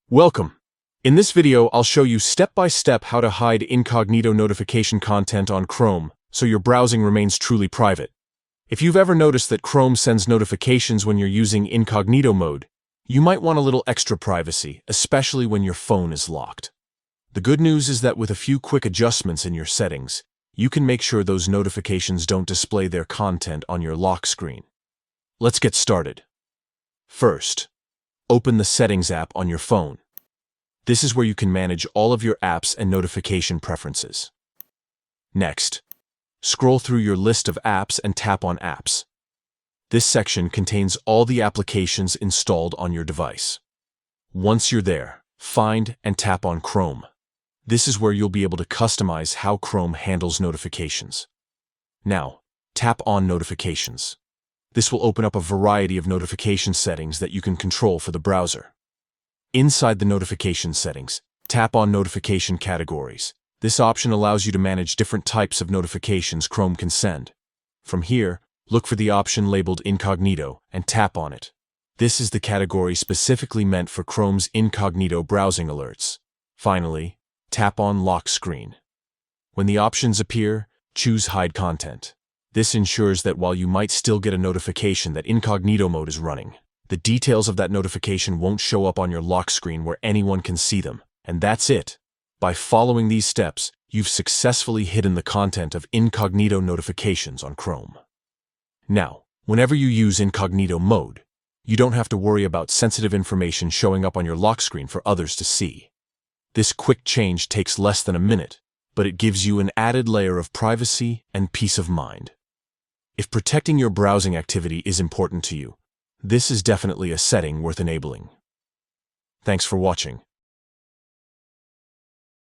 Welcome. In this video, I'll show you step-by-step how to hide incognito notification content on Chrome so your browsing remains truly private. If you've ever noticed that Chrome sends notifications when you're using incognito mode, you might want a little extra privacy, especially when your phone is locked. The good news is that with a few quick adjustments in your settings, you can make sure those notifications don't display their content on your lock screen. Let's get started. First, open the Settings app on your phone. This is where you can manage all of your apps and notification preferences. Next, scroll through your list of apps and tap on Apps. This section contains all the applications installed on your device. Once you're there, find and tap on Chrome. This is where you'll be able to customize how Chrome handles notifications. Now, tap on Notifications. This will open up a variety of notification settings that you can control for the browser. Inside the notification settings, tap on Notification Categories. This option allows you to manage different types of notifications Chrome can send. From here, look for the option labeled Incognito and tap on it. This is the category specifically meant for Chrome's incognito browsing alerts. Finally, tap on Lock Screen. When the options appear, choose Hide Content. This ensures that while you might still get a notification that incognito mode is running, the details of that notification won't show up on your lock screen where anyone can see them. And that's it. By following these steps, you've successfully hidden the content of incognito notifications on Chrome. Now, whenever you use incognito mode, you don't have to worry about sensitive information showing up on your lock screen for others to see. This quick change takes less than a minute, but it gives you an added layer of privacy and peace of mind. If protecting your browsing activity is important to you, this is definitely a setting worth enabling. Thanks for watching.